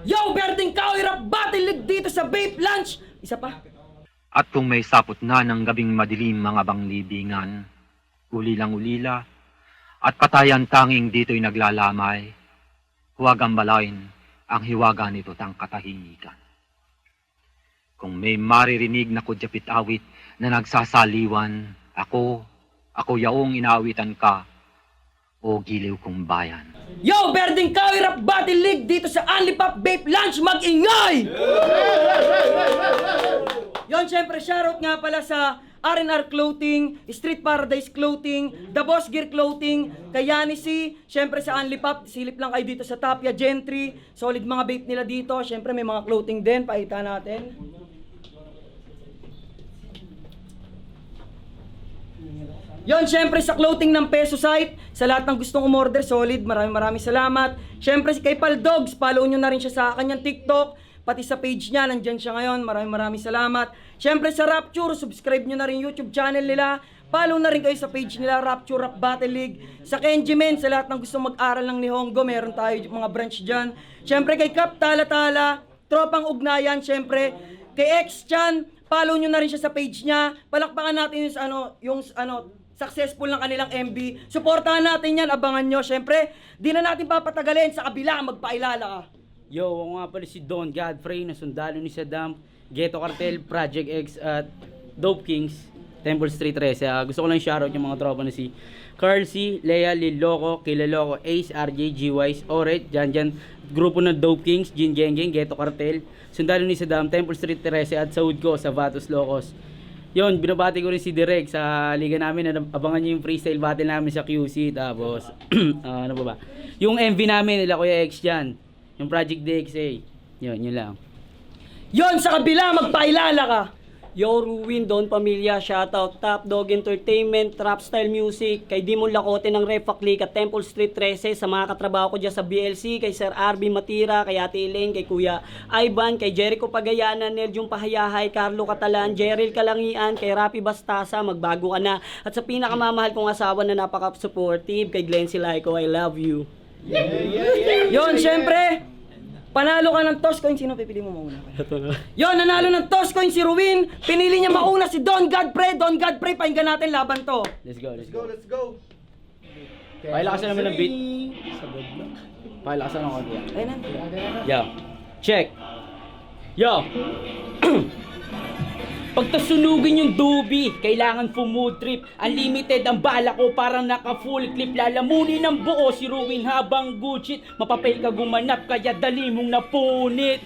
Yo, Berding Kahoy Rap Battle League dito sa Vape Lunch! Isa pa. At kung may sapot na ng gabing madilim mga banglibingan, ulilang-ulila, at patayan tanging dito'y naglalamay, huwag ambalain ang hiwaga nito tang katahimikan. Kung may maririnig na kudyapit awit na nagsasaliwan, ako yaong inaawitan ka, o giliw kong bayan. Yo, Berding Kahoy Rap Battle League dito sa Only Pop Vape Lunch! Mag-ingay! Yon, syempre, shoutout nga pala sa R&R Clothing, Street Paradise Clothing, The Boss Gear Clothing, kay Yanisi, syempre sa Only Pop, silip lang kayo dito sa Tapia Gentry, solid mga vape nila dito, syempre may mga clothing din, pakita natin. Yon, syempre sa clothing ng Peso Site, sa lahat ng gustong umorder, solid, maraming salamat. Syempre kay Paldogs, follow nyo na rin siya sa kanyang TikTok, pati sa page niya, nandyan siya ngayon, maraming salamat. Syempre sa Rapture, subscribe nyo na rin YouTube channel nila, follow na rin kayo sa page nila, Rapture Rap Battle League. Sa Kenjimen, sa lahat ng gustong mag-aral ng Nihongo, meron tayo mga branch dyan. Syempre kay Kap Tala, Tropang Ugnayan, syempre kay X-Chan, follow nyo na rin siya sa page niya, palakpakan natin yung successful ng kanilang MB. Suportahan natin yan, abangan nyo. Siyempre, di na natin papatagalin sa kabila, magpailala ka. Yo, ako nga pala si Don Godfrey na sundalo ni Saddam, Ghetto Cartel, Project X at Dope Kings, Temple Street 13. Gusto ko lang shoutout yung mga tropa na si Carl C, Lea, Lil Loco, Kila Loco, Ace, RJ, G-Wise, Oret, Janjan, grupo ng Dope Kings, Jin Gengeng, Ghetto Cartel, sundalo ni Saddam, Temple Street 13 at Saud ko sa Vatos Locos. Yon, binabati ko rin si Direk sa liga namin na abangan niyo yung freestyle battle namin sa QC. Tapos, ano ba ba? Yung MV namin nila Kuya X dyan. Yung Project DXA. Yun lang. Yon, sa kabila, magpailala ka. Yo, Ruin, Don Pamilya, shoutout, Top Dog Entertainment, Trap Style Music, kay Dimon Lacote ng Refa Click at Temple Street 13, sa mga katrabaho ko dyan sa BLC, kay Sir RB Matira, kay Ate Elaine, kay Kuya Ivan, kay Jericho Pagayana, Nerjong Pahayahay, Carlo Catalan, Jeril Kalangian, kay Rapi Bastasa, magbago ka na, at sa pinakamamahal kong asawa na napaka-supportive, kay Glenn Silaico, I love you. Yon, syempre, panalo ka ng toss coin. Sino pipili mo mauna? Yon, nanalo ng toss coin si Ruin. Pinili niya mauna si Don Godfrey. Don Godfrey, pakinggan natin laban to. Let's go. Pakilakasan naman ng beat. Pakilakasan ng konti. Ayun na. Yo. Check. Yo. Pagtasunugin yung dubi, kailangan food trip. Unlimited ang bala ko, parang naka full clip. Lalamunin ng buo si Ruin habang gutsit. Mapapay ka gumanap, kaya dali mong napunit.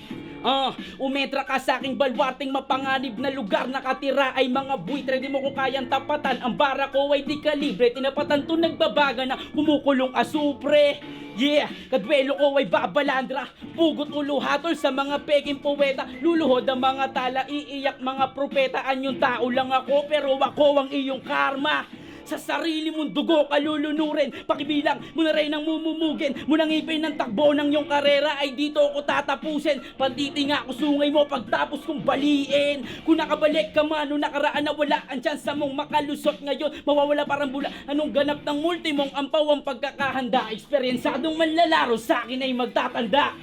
Umetra ka sa aking balwarting mapanganib na lugar. Nakatira ay mga buitre, di mo ko kayang tapatan. Ang bara ko ay di kalibre, tinapatan to nagbabaga na kumukulong asupre. Yeah, kadwelo ko ay babalandra. Pugot ulo hatol sa mga peking poeta. Luluhod ang mga tala, iiyak mga propeta. Anyong tao lang ako, pero ako ang iyong karma. Sa sarili mong dugo ka lulunurin. Pakibilang mo na rin ang mumumugin. Munang ipin ng takbo ng iyong karera ay dito ako tatapusin. Panditi nga ako sungay mo pagtapos kong baliin. Kung nakabalik ka man o nakaraan na wala ang tsansa mong makalusot ngayon, mawawala parang bula. Anong ganap ng multimong ampaw ang pagkakahanda? Eksperyensadong manlalaro sa akin ay magtatanda.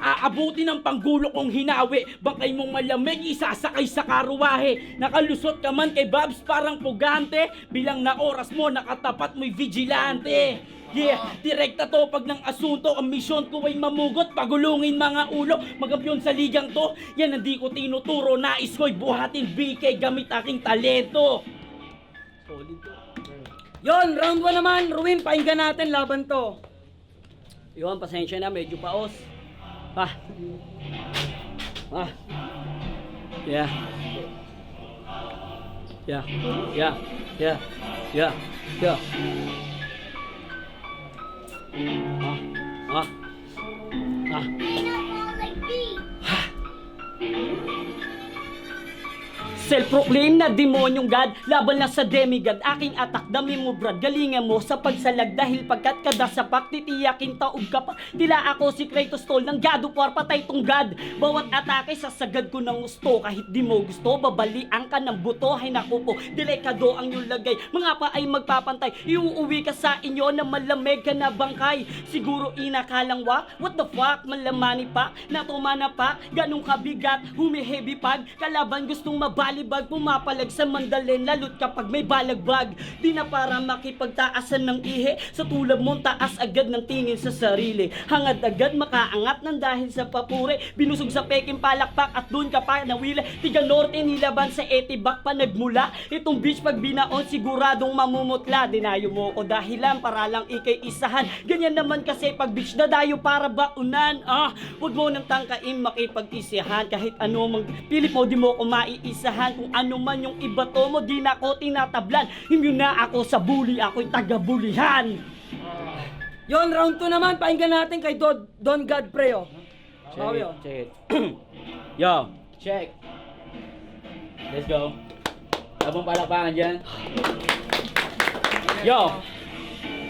Aabuti ng panggulo kong hinawi. Bangkay mong malamig, isasakay sa karuwahe. Nakalusot ka man kay Babs parang pugante. Bilang na oras mo, nakatapat mo'y vigilante. Yeah, direkta to pag ng asunto. Ang misyon ko ay mamugot, pagulungin mga ulo. Magampyon sa ligang to, yan hindi ko tinuturo. Nais ko'y buhatin BK gamit aking talento. Solid to. Yon, round 1 naman. Ruin, pakinggan natin laban to. Yun, pasensya na, medyo paos. Yeah. Self-proclaim na demonyong God, laban lang sa demigod, aking atak, dami mo brad, galingan mo sa pagsalag, dahil pagkat kada sapak, titiyakin taog ka pa, tila ako si Kratos tol, ng God of War, patay tong God, bawat atake sasagad ko ng gusto, kahit di mo gusto, babalian ka ng buto, hay naku po, delikado ang iyong lagay, mga pa ay magpapantay, iuuwi ka sa inyo na malamig ka na bangkay, siguro inakalang wa, what the fuck, malamani pa, natumana pa, ganong kabigat, humiheavy pag, kalaban gustong mabalibag, pumapalag sa mandalin, lalot kapag may balagbag, di na para makipagtaasan ng ihe, sa tulad mong taas agad ng tingin sa sarili, hangad agad makaangat ng dahil sa papuri, binusog sa peking palakpak at dun ka pa nawila, tiga norte nilaban sa etibak pa nagmula, itong beach pag binaon siguradong mamumutla, dinayo mo ko dahilan para lang ikay isahan, ganyan naman kasi pag beach na dayo para baunan, wag mo nang tangkain makipag-isihan, kahit ano mang pilit mo di mo ko maiisahan, kung ano man yung ibato mo di na ako tinatablan, immune na ako sa bully, ako'y taga-bulihan. Yon, round 2 naman, pakinggan natin kay Don Godfrey, oh. Bawi, oh. Check it. Yo, check. Let's go. Habang palakpakan dyan. Yo,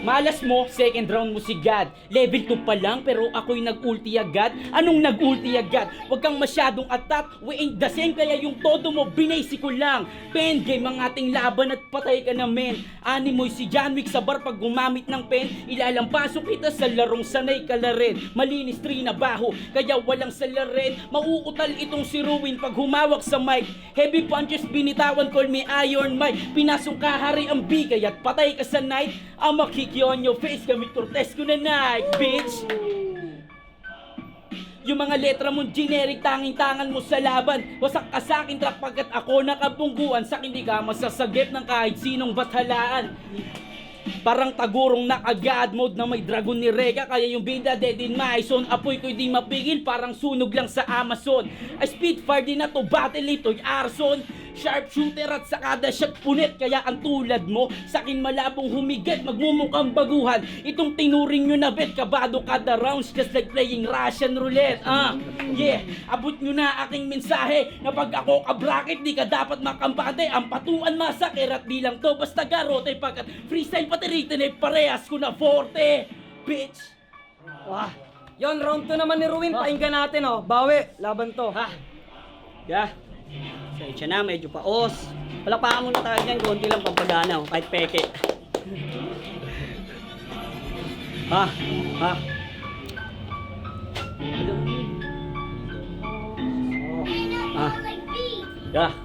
malas mo, second round mo si God. Level 2 pa lang, pero ako'y nag-ulti agad. Anong nag-ulti agad? Huwag kang masyadong attack, we ain't the same, kaya yung todo mo, binasi ko lang. Pen game ang ating laban at patay ka na men. Animoy si John Wick sa bar pag gumamit ng pen, ilalampasok kita sa larong sanay ka na rin. Malinis trinabaho, kaya walang salarin. Mauutal itong si Ruin pag humawak sa mic. Heavy punches binitawan, call me Iron Mike. Pinasong kahari ang B, kaya't patay ka sa night. Ang makiki on your face gamit Cortez ko na night, bitch. Yung mga letra mong generic, tanging-tangan mo sa laban. Wasak ka sa'kin trap pagkat ako nakabungguan. Sa hindi ka masasagip ng kahit sinong bathalaan. Parang tagurong naka-god mode na may dragon ni Rega, kaya yung binda dead in my zone. Apoy ko'y di mapigil, parang sunog lang sa Amazon. Ay Spitfire din na to, battle ito'y arson. Sharpshooter at sakada siya't punit, kaya ang tulad mo sakin malabong humigit, magmumukhang baguhan. Itong tinuring nyo na bet, kabado kada rounds just like playing Russian roulette. Yeah, abot nyo na aking mensahe na pag ako ka-bracket di ka dapat makampante. Ang patuan masakir at bilang to basta garote, pagkat freestyle patiritin ay parehas ko na forte, bitch. Yon, round 2 naman ni Ruin, pakinggan natin, oh. Bawi, laban to. Yeah. Sa na, medyo paos. Palakpakan muna tayo dyan, konti lang pampagana, kahit peke. Yeah.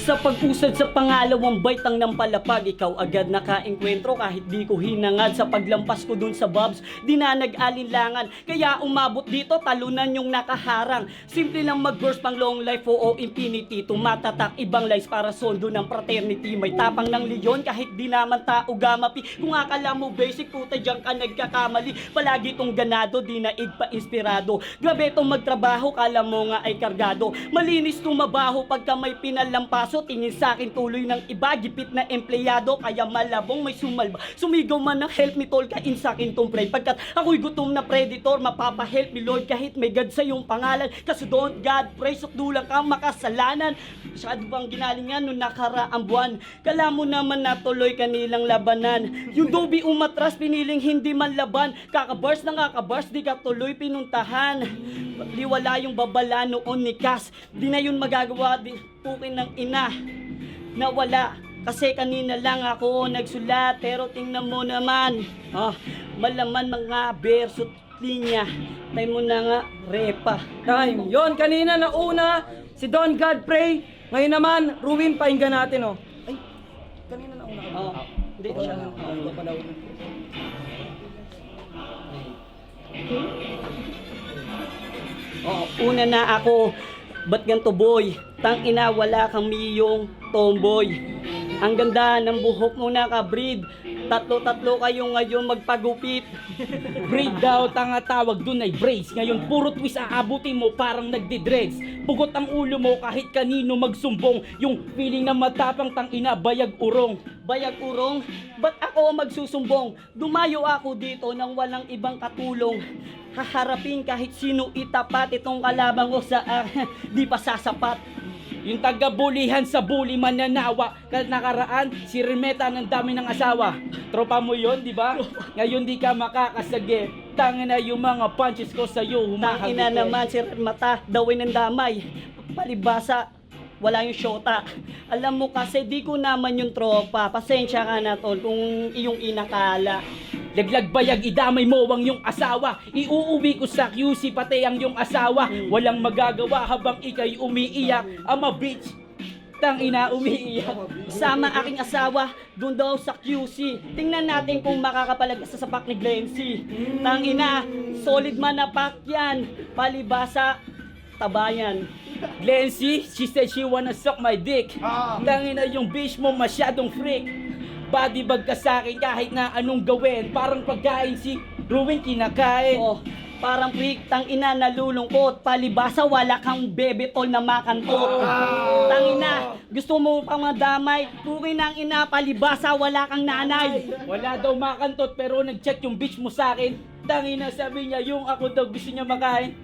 Sa pag-usad sa pangalawang baitang ng palapag, ikaw agad nakaengkwentro kahit di ko hinangad. Sa paglampas ko dun sa bobs, di na nag-alinlangan. Kaya umabot dito, talunan yung nakaharang. Simple lang mag-burst pang long life o infinity. Tumatatak ibang lives para sondo ng fraternity. May tapang ng leon kahit di naman tao gamapi. Kung akala mo basic, puta dyan ka nagkakamali. Palagi tong ganado, di naig pa inspirado. Grabe tong magtrabaho, kala mo nga ay kargado. Malinis tumabaho pagka may pinalampaso. Tingin sa akin tuloy ng iba, gipit na empleyado, kaya malabong may sumalba. Sumigaw man ng help me tol, kain sa akin tong pre. Pagkat ako'y gutom na predator, mapapahelp me Lord kahit may God sa iyong pangalan. Kasi don't God pray, sukdulang kang makasalanan. Masyado bang ginalingan nung nakaraang buwan? Kala mo naman natuloy kanilang labanan. Yung dobi umatras, piniling hindi man laban. Kakabars na kakabars, di ka tuloy pinuntahan. Liwala yung babala noon ni Cass, di na yun magagawa, di pukin ng ina na wala. Kasi kanina lang ako nagsulat, pero tingnan mo naman, malaman mga verso linya. Time mo na nga, repa. Time. Yon, kanina na una si Don Godfrey. Ngayon naman, Ruin, pakinggan natin, oh. Ay, kanina na una. Hindi siya. Una na ako. Ba't ganto boy? Tang ina, wala kang miyong tomboy. Ang ganda ng buhok mo na ka-breed. Tatlo-tatlo kayo ngayon magpagupit. Breed daw, tanga tawag dun ay brace. Ngayon puro twist aabutin mo parang nagdidreads. Pugot ang ulo mo kahit kanino magsumbong. Yung feeling na matapang tangina, bayag urong. Bayag urong? Ba't ako ang magsusumbong? Dumayo ako dito nang walang ibang katulong. haharapin kahit sino itapat. Itong kalaban ko sa di pa sasapat. Yung taga-bulihan sa bully mananawa. Nakaraan, si Remeta ng dami ng asawa. Tropa mo yon, di ba? Ngayon di ka makakasagip. Tangin na yung mga punches ko sa'yo, humahagip. Tangina naman si Mata, dawin ng damay. Palibasa, wala yung syota. Alam mo kasi di ko naman yung tropa. Pasensya ka na tol kung iyong inakala. Laglag bayag, idamay mo ang yung asawa. Iuuwi ko sa QC pati ang yung asawa. Walang magagawa habang ikay umiiyak. Ama bitch, tangina umiiyak. Sama aking asawa, doon daw sa QC. Tingnan natin kung makakapalag sa sapak ni Glency. Tangina, solid manapak yan. Palibasa, tabayan. Glency, she said she wanna suck my dick. Tangina yung bitch mo masyadong freak. Body bag ka sa akin kahit na anong gawin. Parang pagkain si Ruin kinakain. Oh, parang freak, tangina nalulungkot. Palibasa, wala kang bebe tol na makantot. Tangina, gusto mo pang madamay. Tukin ang ina, palibasa, wala kang nanay. Wala daw makantot pero nag-check yung bitch mo sa akin. Tangina sabi niya yung ako daw gusto niya makain.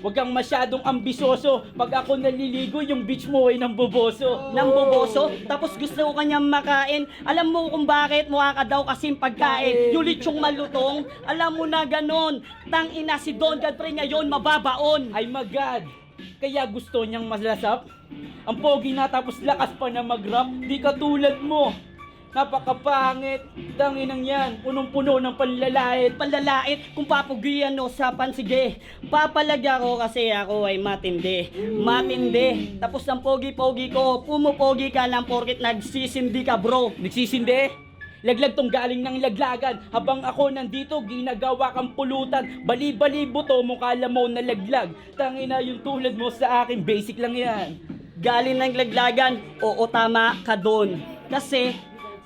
Huwag kang masyadong ambisoso. Pag ako naliligo, yung bitch mo ay namboboso. Namboboso, tapos gusto ko kanyang makain. Alam mo kung bakit mukha ka daw kasing pagkain. Yung litsong malutong, alam mo na ganon. Tangina si Don Godfrey ngayon mababaon. Ay my God, kaya gusto niyang malasap? Ang pogi na tapos lakas pa na mag-rap. Di katulad mo. Napakapangit. Tanginang yan. Punong-puno ng panlalait. Panlalait, kung papugian no sa pansige. Papalagya ko kasi ako ay matindi. Matindi. Tapos ang pogi-pogi ko, pumupogi ka lang porkit nagsisindi ka bro. Nagsisindi? Laglag tong galing ng laglagan. Habang ako nandito, ginagawa kang pulutan. Bali-bali buto, mukha mo na laglag. Tangina yung tulad mo sa akin, basic lang yan. Galing ng laglagan, oo tama ka doon. Kasi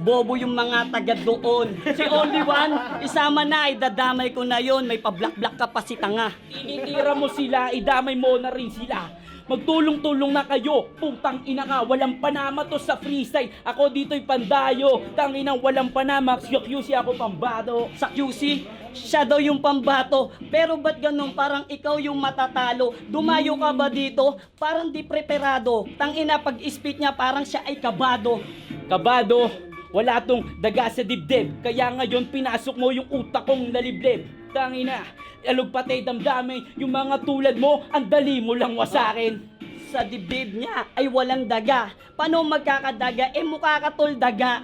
bobo yung mga taga doon. Si Only One, isama na, idadamay ko na yon. May pa-black-black ka pa si tanga. Tinitira mo sila, idamay mo na rin sila. Magtulong-tulong na kayo. Putang ina ka, walang panama to sa freestyle. Ako dito'y pandayo. Tanginang walang panama, QC ako pambado. Sa QC, siya daw yung pambato. Pero ba't ganun? Parang ikaw yung matatalo. Dumayo ka ba dito? Parang di preparado. Tangina pag-speak niya parang siya ay kabado. Kabado, wala tong daga sa dibdib. Kaya ngayon pinasok mo yung utak kong naliblib. Tangina, alog patay damdamin. Yung mga tulad mo, ang dali mo lang wasakin. Sa dibdib niya ay walang daga. Paano magkakadaga? Mukha ka tol daga.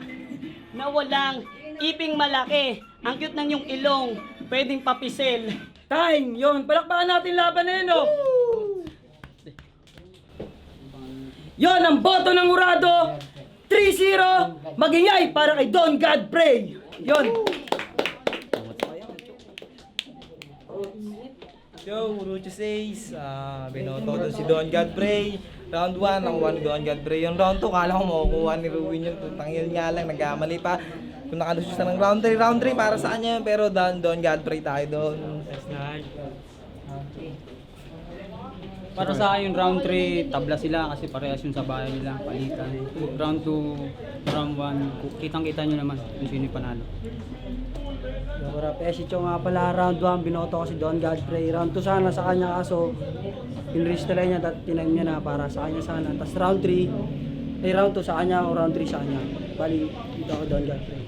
Na walang iping malaki. Ang cute ng yung ilong. Pwedeng papisel. Time! Yun, palakpakan natin laban na yun, oh! Yun, ang boto ng Urado! 3-0! Magingay para kay Don Godfrey! Yun! Yo, Urucho says, binoto doon si Don Godfrey. Round 1, nakuha ni Don Godfrey. Yung round 2, kala ko makukuha ni Ruin yun. Tangil nga lang, nagkamali pa. Kung nakalusus na ng round 3 para sa kanya yun. Pero Don Godfrey tayo doon. Para sa akin yung round 3, tabla sila kasi parehas yung sa bahay nila, palitan. Round 2, round 1, kitang-kita nyo naman kung sino yung panalo. Dora Pesito nga pala, round 1 binoto ko si Don Godfrey. Round 2 sana sa kanya kaso pinreach talaga niya at tinime niya na para sa kanya sana. Tapos round 3, round 2 sa kanya o round 3 sa kanya. Bali, dito ako Don Godfrey.